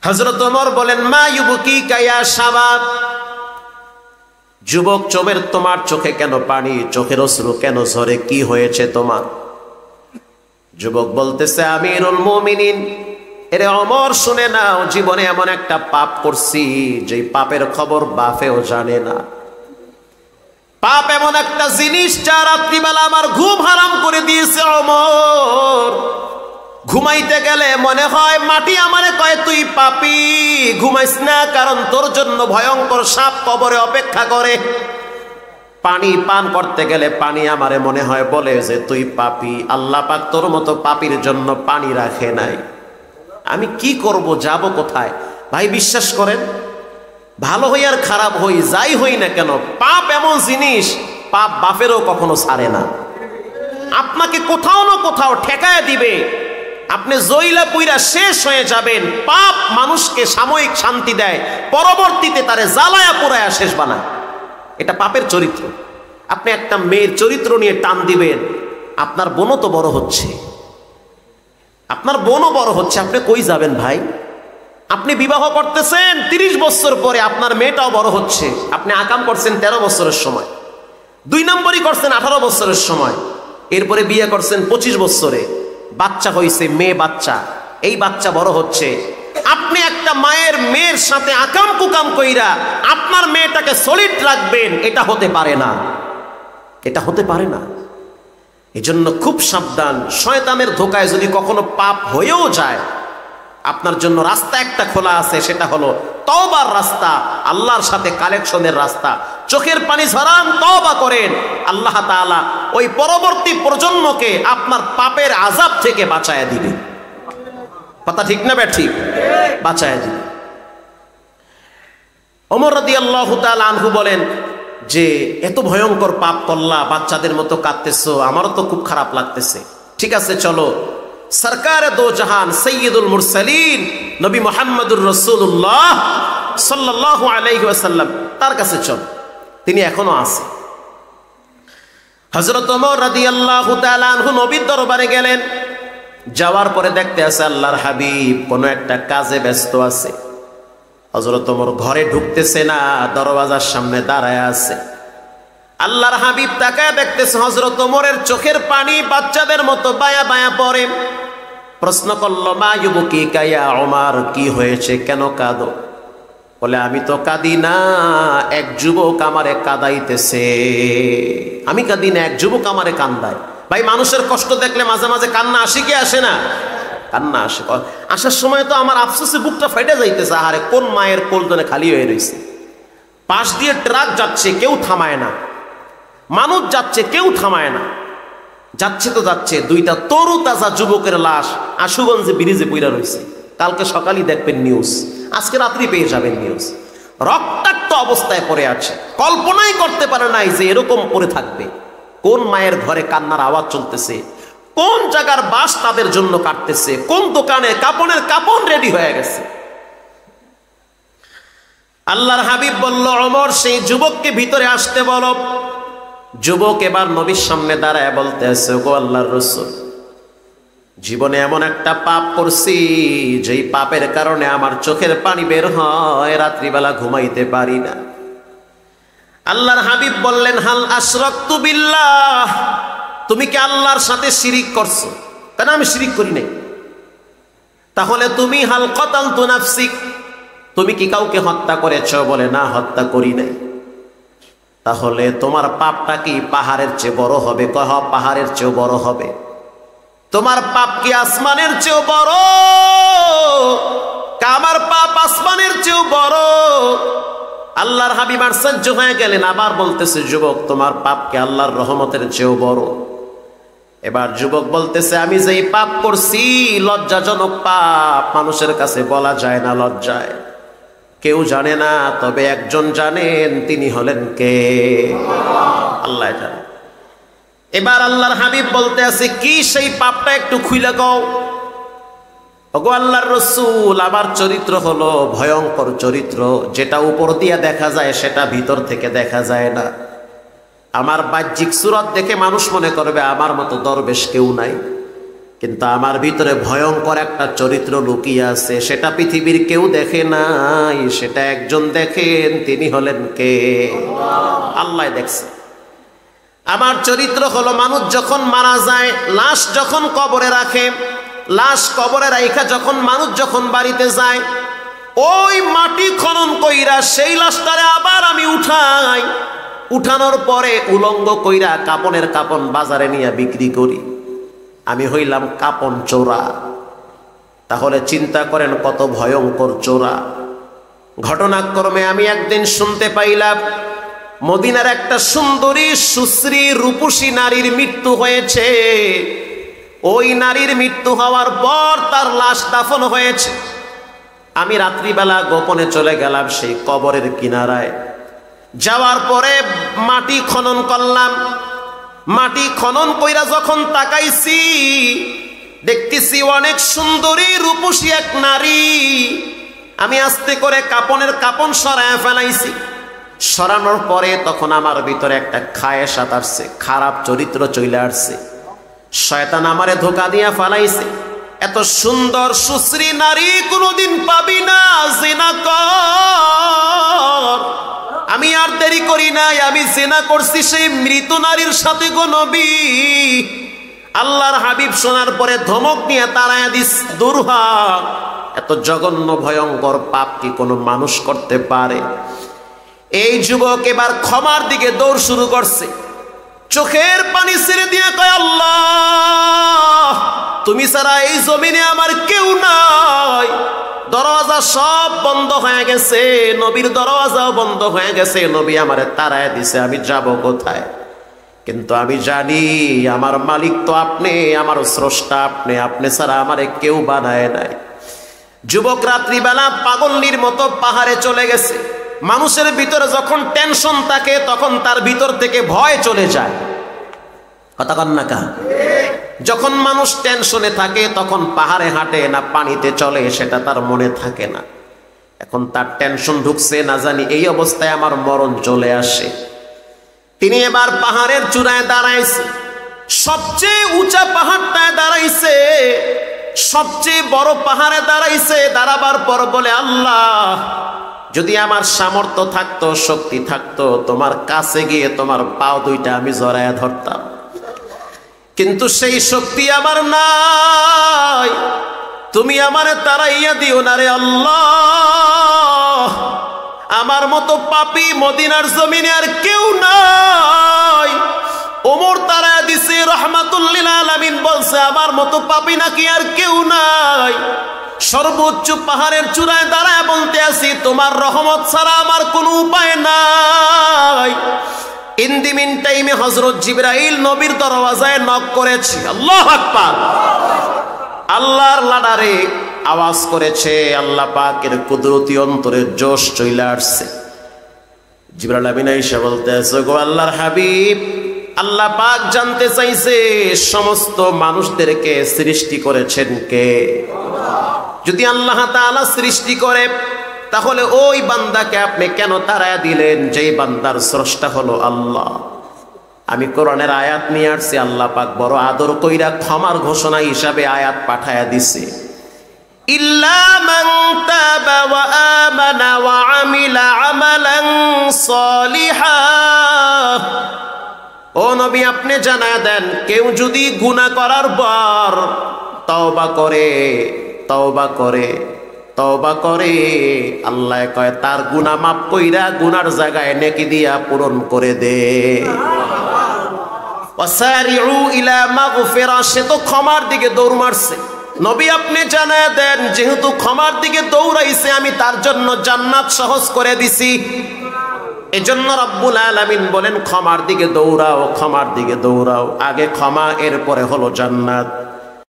হযরত ওমর বলেন, মা ইউবকিকা ইয়া শাবাব, যুবক তোমার চোখে কেন পানি, চোখের অশ্রু কেন ঝরে, কি হয়েছে তোমার? যুবক বলতেছে, আমিরুল মুমিনিন, এরে ওমর শুনে নাও, জীবনে এমন একটা পাপ করছি যে পাপের খবর বাপেও জানে না। পাপ এমন একটা জিনিস যা রাত্রিবেলা আমার ঘুম হারাম করে দিয়েছে ওমর। ঘুমাইতে গেলে মনে হয় মাটি আমারে কয়, তুই পাপী, ঘুমাইস না, কারণ তোর জন্য ভয়ঙ্কর সাপ কবরে অপেক্ষা করে। পানি পান করতে গেলে পানি আমারে মনে হয় বলে যে তুই পাপী, আল্লাহ পাক তোর মতো পাপীর জন্য পানি রাখে নাই। আমি কি করব, যাব কোথায়? ভাই বিশ্বাস করেন, ভালো হই আর খারাপ হই, যাই হই না কেন, পাপ এমন জিনিস, পাপ বাপেরও কখনো ছাড়ে না। আপনাকে কোথাও না কোথাও ঠেকায় দিবে, আপনি জইলা পুইরা শেষ হয়ে যাবেন। পাপ মানুষকে সাময়িক শান্তি দেয়, পরবর্তীতে তারে জ্বালায়া পোড়ায়া শেষ বানায়। এটা পাপের চরিত্র। আপনি একটা মেয়ের চরিত্র নিয়ে টান দিবেন, আপনার বোনও তো বড় হচ্ছে, আপনার বোনও বড় হচ্ছে, আপনি কই যাবেন ভাই? আপনি বিবাহ করতেছেন 30 বছর পরে, আপনার মেয়েটাও বড় হচ্ছে। আপনি আকাম করছেন 13 বছরের সময়, 2 নম্বরই করছেন 18 বছরের সময়, এরপরে বিয়ে করছেন 25 বছরে, বাচ্চা হয়েছে, মেয়ে বাচ্চা, এই বাচ্চা বড় হচ্ছে। আপনি একটা মায়ের মেয়ের সাথে আকাম কুকাম কইরা আপনার মেয়েটাকে সলিড রাখবেন, এটা হতে পারে না, এটা হতে পারে না। এজন্য খুব সাবধান। শয়তানের ধোকায় যদি কখনো পাপ হয়েও যায়, আপনার জন্য রাস্তা একটা খোলা আছে, সেটা হলো তওবার রাস্তা, আল্লাহর সাথে কালেকশনের রাস্তা। চোখের পানি ঝরান, তওবা করেন, আল্লাহ তাআলা ওই পরবর্তী প্রজন্মকে আপনার পাপের আযাব থেকে বাঁচায়া দিবে। কথা ঠিক না ঠিক? বাঁচায়া দিবে। ওমর রাদিয়াল্লাহু তাআলা আনহু বলেন যে এত ভয়ঙ্কর পাপ করলা, বাচ্চাদের মতো কাঁদতেছো, আমারও তো খুব খারাপ লাগতেছে। ঠিক আছে, চলো সরকারে দো জাহান সৈয়দুল মুরসালিন নবী মুহাম্মদুর রাসূলুল্লাহ সাল্লাল্লাহু আলাইহি ওয়াসাল্লাম তার কাছে চল, তিনি এখনো আছে। হযরত ওমর রাদিয়াল্লাহু তাআলা আনহু নবীর দরবারে গেলেন। যাওয়ার পরে দেখতে আছে আল্লাহর হাবিব কোনো একটা কাজে ব্যস্ত আছে। হযরত ওমর ঘরে ঢুকতেছে না, দরওয়াজার সামনে দাঁড়ায় আছে। আল্লাহর হাবিব তাকায় দেখতেছে হযরত ওমরের চোখের পানি বাচ্চাদের মতো বায়া বায়া পড়ে। প্রশ্ন করল, মা ইউবকিকা ইয়া ওমর, কি হয়েছে, কেন কাঁদো? বলে, আমি তো কাঁদি না, এক যুবক আমারে কাঁদাইতেছে। আমি কাঁদি না, এক যুবক আমারে কান্দায়। ভাই, মানুষের কষ্ট দেখলে মাঝে মাঝে কান্না আসে কি আসে না? কান্না আসে। আসার সময় তো আমার আফসোসে বুকটা ফাইটে যাইতেছে, আরে কোন মায়ের কোলজনে খালি হয়ে রয়েছে। পাশ দিয়ে ট্রাক যাচ্ছে, কেউ থামায় না, মানুষ যাচ্ছে, কেউ থামায় না, যাচ্ছে তো যাচ্ছে। 2টা তরু তাজা যুবকের লাশ আশুগঞ্জে ব্রিজে পইরা রয়েছে। কালকে সকালই দেখবেন নিউজ, আজকে রাত্রি পেয়ে যাবেন নিউজ। রক্তাক্ত অবস্থায় পড়ে আছে, কল্পনাই করতে পারে নাই যে এরকম পড়ে থাকবে। কোন মায়ের ঘরে কান্নার আওয়াজ চলতেছে, কোন জায়গার বাস তাদের জন্য কাটতেছে, কোন দোকানে কাপড়ের কাপড় রেডি হয়ে গেছে। আল্লাহর হাবিব বলল, ওমর সেই যুবককে ভিতরে আসতে বলো। যুবক এবার নবীর সামনে দাঁড়ায় বলতে আছে, গো আল্লাহর রাসূল, জীবনে এমন একটা পাপ করছি যেই পাপের কারণে আমার চোখের পানি বের হয়, রাত্রিবেলা ঘুমাইতে পারি না। আল্লাহর হাবিব বললেন, হাল আশরাকতু বিল্লাহ, তুমি কি আল্লাহর সাথে শিরিক করছো? কেন, আমি শিরিক করি নাই। তাহলে তুমি হাল কতালতু নাফসিক, তুমি কি কাউকে হত্যা করেছো? বলে, না, হত্যা করি নাই। তাহলে তোমার পাপটা কি পাহাড়ের চেয়ে বড় হবে? কহ, পাহাড়ের চেয়েও বড় হবে। তোমার পাপ কি আসমানের চেয়েও বড়? আমার পাপ আসমানের চেয়েও বড়। আল্লাহর হাবিব আশ্চর্য হয়ে গেলেন, আবার বলতেছে, যুবক, তোমার পাপ কি আল্লাহর রহমতের চেয়েও বড়? এবার যুবক বলতেছে, আমি যেই পাপ করছি লজ্জাজনক পাপ, মানুষের কাছে বলা যায় না, লজ্জায়, কেউ জানে না, তবে একজন জানেন, তিনি হলেন কে? আল্লাহ জানেন। এবার আল্লাহর হাবিব বলতে আছে, কি সেই পাপটা একটু খুইলা কও। ওগো আল্লাহর রাসূল, আমার চরিত্র হলো ভয়ঙ্কর চরিত্র, যেটা উপর দিয়ে দেখা যায় সেটা ভিতর থেকে দেখা যায় না। আমার বাহ্যিক সুরত দেখে মানুষ মনে করবে আমার মতো দরবেশ কেউ নাই, কিন্তু আমার ভিতরে ভয়ঙ্কর একটা চরিত্র লুকিয়ে আছে, সেটা পৃথিবীর কেউ দেখে নাই, সেটা একজন দেখেন, তিনি হলেন কে? আল্লাহ দেখছে। আমার চরিত্র হলো, মানুষ যখন মারা যায়, লাশ যখন কবরে রাখে, লাশ কবরে রাখা যখন মানুষ যখন বাড়িতে যায়, ওই মাটি খনন কইরা সেই লাশটারে আবার আমি উঠাই, উঠানোর পরে উলঙ্গ কইরা কাপনের কাপন বাজারে নিয়ে বিক্রি করি। আমি হইলাম কাপন চোরা। তাহলে চিন্তা করেন কত ভয়ঙ্কর চোরা। ঘটনাক্রমে আমি একদিন শুনতে পাইলাম মদিনার একটা সুন্দরী সুশ্রী রূপসী নারীর মৃত্যু হয়েছে। ওই নারীর মৃত্যু হওয়ার পর তার লাশ দাফন হয়েছে। আমি রাত্রিবেলা গোপনে চলে গেলাম সেই কবরের কিনারায়। যাওয়ার পরে মাটি খনন করলাম। মাটি খনন কইরা যখন তাকাইছি, দেখতেছি অনেক সুন্দরী রূপসী এক নারী। আমি আস্তে করে কাপনের কাপন সরায় ফেলাইছি। সরানোর পরে তখন আমার ভিতরে একটা খায়েশাত আসছে, খারাপ চরিত্র চলে আসছে। শয়তান আমারে ধোঁকা দিয়া ফেলাইছে। এত সুন্দর সুশ্রী নারী কোনোদিন পাবি না, জিনা কর। আমি আর দেরি করি নাই, আমি জিনা করছি সেই মৃত নারীর সাথে। গো নবী, আল্লাহর হাবিব শোনার পরে ধমক নিয়ে তাড়ায়া দিস, দূর হ। এত জঘন্য ভয়ঙ্কর পাপ কি কোনো মানুষ করতে পারে? এই যুবক এবার ক্ষমার দিকে দৌড় শুরু করছে। চোখের পানি ছেড়ে দিয়ে কয়, আল্লাহ, তুমি ছাড়া এই জমিনে আমার কেউ নাই। দরওয়াজা সব বন্ধ হয়ে গেছে, নবীর দরওয়াজাও বন্ধ হয়ে গেছে। নবী আমারে তাড়ায় দিছে, আমি যাব কোথায়? কিন্তু আমি জানি আমার মালিক তো আপনি, আমার স্রষ্টা আপনি, আপনি ছাড়া আমারে কেউ বানায় নাই। যুবক রাত্রিবেলা পাগলনির মতো পাহাড়ে চলে গেছে। মানুষের ভিতরে যখন টেনশন থাকে তখন তার ভিতর থেকে ভয় চলে যায়। কথা কন না কা? যখন মানুষ টেনশনে থাকে তখন পাহাড়ে হাঁটে না পানিতে চলে, সেটা তার মনে থাকে না। এখন তার টেনশন ঢুকছে, না জানি এই অবস্থায় আমার মরণ চলে আসে। তিনি এবার পাহাড়ের চূড়ায় দাঁড়াইছে। সবচেয়ে উঁচা পাহাড়টায় দাঁড়াইছে, সবচেয়ে বড় পাহাড়ে দাঁড়াইছে। দাঁড়াবার পর বলে, আল্লাহ, যদি আমার সামর্থ্য থাকতো, শক্তি থাকতো, তোমার কাছে গিয়ে তোমার পাও দুইটা আমি জড়ায়া ধরতাম, কিন্তু সেই শক্তি আমার নাই। তুমি আমারে তাড়াইয়া দিও না রে আল্লাহ। আমার মতো পাপী মদিনার জমিনে আর কেউ নাই। ওমর তাড়াইয়া দিছে, রাহমাতুল লিল আলামিন বলছে, আমার মতো পাপী নাকি আর কেউ নাই। সর্বোচ্চ পাহাড়ের চূড়ায় দাঁড়ায় বলতে আছি, তোমার রহমত ছাড়া আমার কোনো উপায় নাই। ইন দি মিন টাইমে হযরত জিবরাইল নবীর দরওয়াজায় নক করেছে। আল্লাহু আকবার। আল্লাহর লাডারে আওয়াজ করেছে। আল্লাহ পাকের কুদরতি অন্তরে জোশ চলে আসছে। জিবরাইল আমিন আয়েশা বলতেছে, গো আল্লাহর হাবিব, আল্লাহ পাক জানতে চাইছে সমস্ত মানুষদেরকে সৃষ্টি করেছেন কে? যদি আল্লাহ তাআলা সৃষ্টি করে, তাহলে ওই বান্দাকে আপনি কেন তাড়ায়া দিলেন যেই বান্দার স্রষ্টা হলো আল্লাহ? আমি কোরআনের আয়াত নিয়ে আসছি। আল্লাহ পাক বড় আদর কইরা ক্ষমার ঘোষণা হিসাবে আয়াত পাঠায়া দিছে, ইল্লা মান তাবা ওয়া আমানা ওয়া আমিলা আমালান সালিহা। ও নবী, আপনি জানায়া দেন, কেউ যদি গুনাহ করার পর তওবা করে, তওবা করে, তওবা করে, আল্লাহ কয় তার গুনাহ মাফ কইরা গুনার জায়গায় নেকি দিয়া পূরণ করে দে। ওয়াসারিউ ইলা মাগফিরা, সে তো ক্ষমার দিকে দৌড় মারছে। নবী আপনি জানায়া দেন, যেহেতু ক্ষমার দিকে দৌড়াইছে, আমি তার জন্য জান্নাত সহজ করে দিছি। এজন্য রব্বুল আলামিন বলেন, ক্ষমার দিকে দৌড়াও, ক্ষমার দিকে দৌড়াও। আগে ক্ষমা, এরপরে হলো জান্নাত।